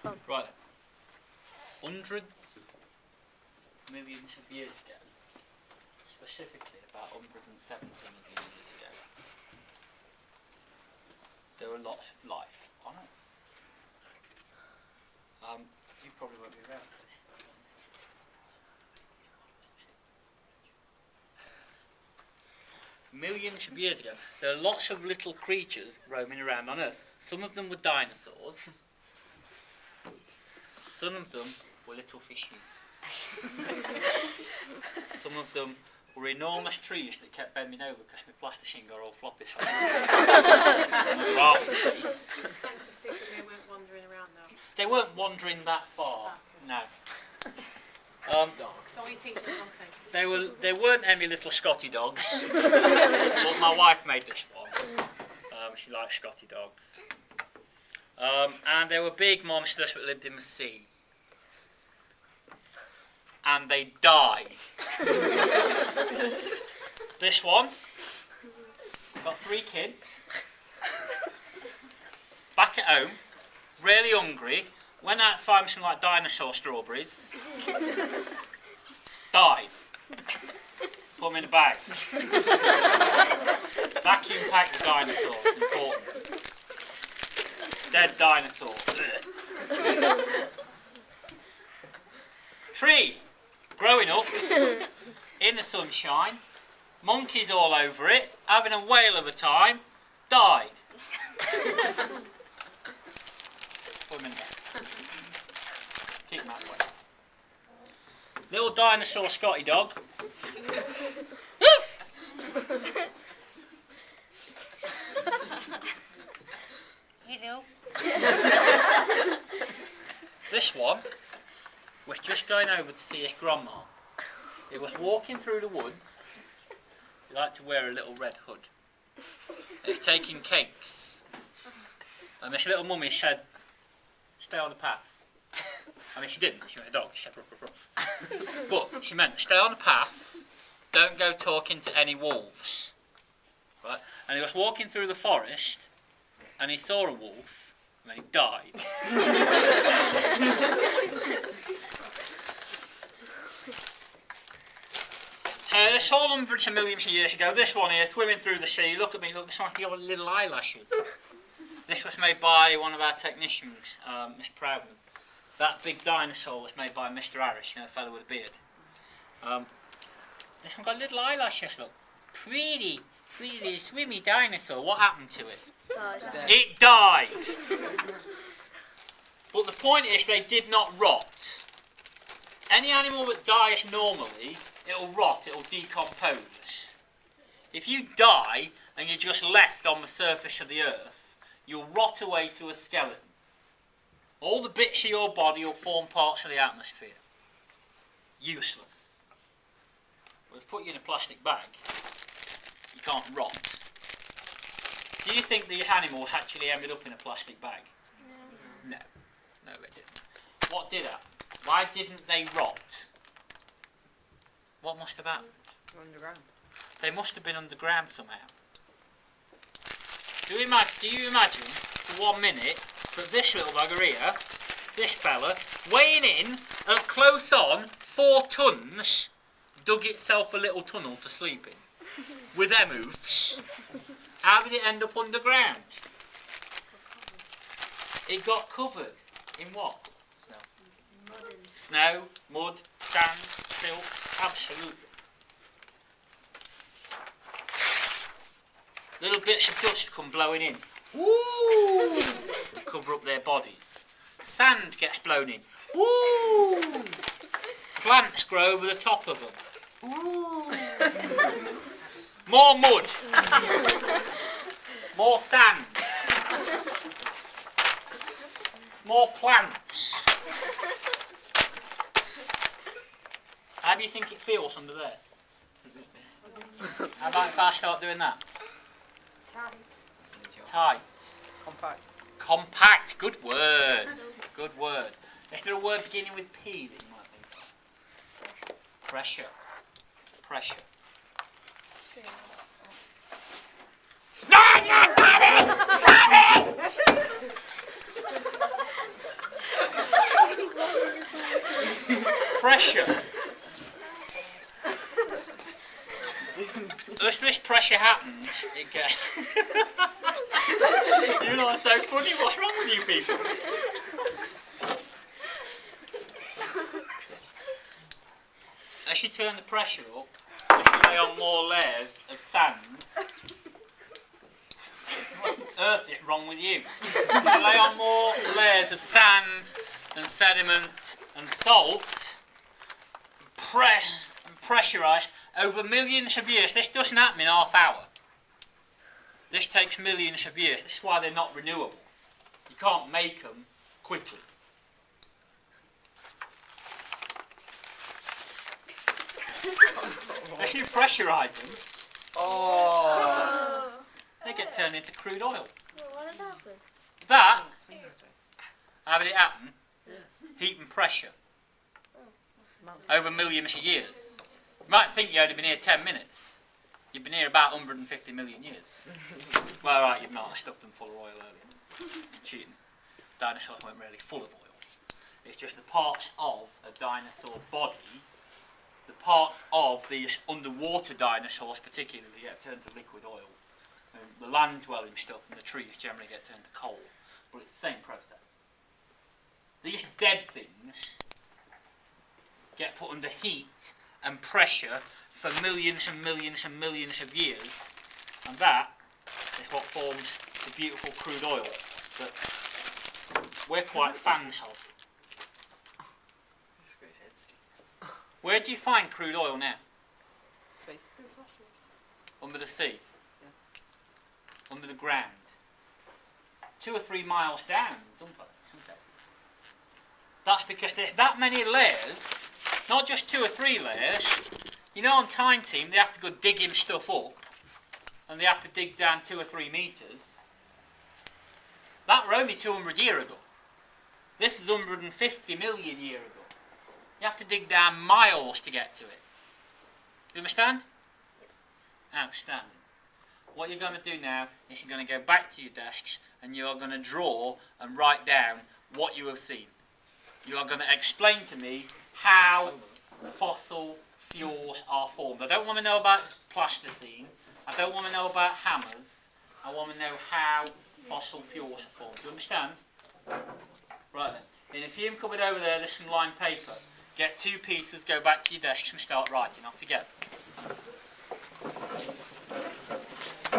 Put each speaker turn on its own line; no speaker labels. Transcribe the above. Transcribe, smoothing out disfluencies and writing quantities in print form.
Right then. Hundreds of millions of years ago, specifically about 170 million years ago, there were lots of life on it. You probably won't be around. Millions of years ago, there are lots of little creatures roaming around on Earth. Some of them were dinosaurs. Some of them were little fishes. Some of them were enormous trees that kept bending over because my plasticine got all floppy.
Technically speaking, they weren't wandering around though.
They weren't wandering that far, no.
Don't you teach them something?
They weren't any little Scotty dogs. But my wife made this one. She likes Scotty dogs. And they were big monsters that lived in the sea. And they died. This one got 3 kids. Back at home, really hungry. Went out to find some like dinosaur strawberries. Died. Put them in a bag. Vacuum pack the dinosaurs. Important. Dead dinosaur. Tree. Growing up. In the sunshine. Monkeys all over it. Having a whale of a time. Died. Put them in a bag. Keep them that way. Little dinosaur Scotty dog. Hello. This one was just going over to see his grandma. He was walking through the woods. He liked to wear a little red hood. He was taking cakes. And this little mummy said, "Stay on the path." I mean, she didn't. She meant a dog. She said, "Ruff, ruff, ruff." But she meant, stay on the path. Don't go talking to any wolves. Right? And he was walking through the forest, and he saw a wolf, and then he died. This all hundreds of millions of years ago. This one here, swimming through the sea. Look at me. Look, this one's got little eyelashes. This was made by one of our technicians, Miss Proudman. That big dinosaur was made by Mr. Harris, you know, the fellow with a beard. This one got little eyelashes, look. Pretty swimmy dinosaur. What happened to it?
Died.
It died. But the point is, they did not rot. Any animal that dies normally, it'll rot, it'll decompose. If you die and you're just left on the surface of the earth, you'll rot away to a skeleton. All the bits of your body will form parts of the atmosphere. Useless. But if we put you in a plastic bag, you can't rot. Do you think these animals actually ended up in a plastic bag? No. No, they didn't. What did happen? Why didn't they rot? What must have happened?
Underground.
They must have been underground somehow. Do you imagine for 1 minute that this little bugger here, this fella, weighing in at close on 4 tons, dug itself a little tunnel to sleep in with them hoofs? How did it end up underground? It got covered in what? Snow, mud, sand, silt, absolutely. Little bits of dust come blowing in. Woo! Cover up their bodies. Sand gets blown in. Woo! Plants grow over the top of them. Woo! More mud. More sand. More plants. How do you think it feels under there? How about if I start doing that? Tight.
Compact.
Compact. Good word. Good word. Is there a word beginning with P that you might think of? Pressure. Pressure. No, you have it! Have it! pressure. As this pressure happens, it gets... You're not so funny, what's wrong with you people? As you turn the pressure up, as you lay on more layers of sand, what on earth is wrong with you? You lay on more layers of sand and sediment and salt, press and pressurise over millions of years. This doesn't happen in half hour. This takes millions of years. That's why they're not renewable. You can't make them quickly. If you pressurise them, they get turned into crude oil.
Well, what has happened?
That, how did it happen? Heat and pressure. Over millions of years. You might think you'd only been here 10 minutes. You've been here about 150 million years. Well, right, you've not. I stuffed them full of oil earlier. Cheating. Dinosaurs weren't really full of oil. It's just the parts of a dinosaur body, the parts of these underwater dinosaurs particularly get turned to liquid oil. And the land-dwelling stuff and the trees generally get turned to coal. But it's the same process. These dead things get put under heat and pressure for millions and millions and millions of years, and that is what forms the beautiful crude oil that we're quite fans of. Where do you find crude oil now?
See?
Under the sea? Yeah. Under the ground? 2 or 3 miles down in some places. That's because there's that many layers, not just 2 or 3 layers. You know, on Time Team they have to go digging stuff up and they have to dig down 2 or 3 metres. That were only 200 years ago. This is 150 million years ago. You have to dig down miles to get to it. You understand? Outstanding. What you're going to do now is you're going to go back to your desks and you are going to draw and write down what you have seen. You are going to explain to me how fossil fuels are formed. I don't want to know about plasticine. I don't want to know about hammers. I want to know how fossil fuels are formed. Do you understand? Right then. In a fume cupboard over there, there's some lined paper. Get 2 pieces, go back to your desks and start writing. Off you go.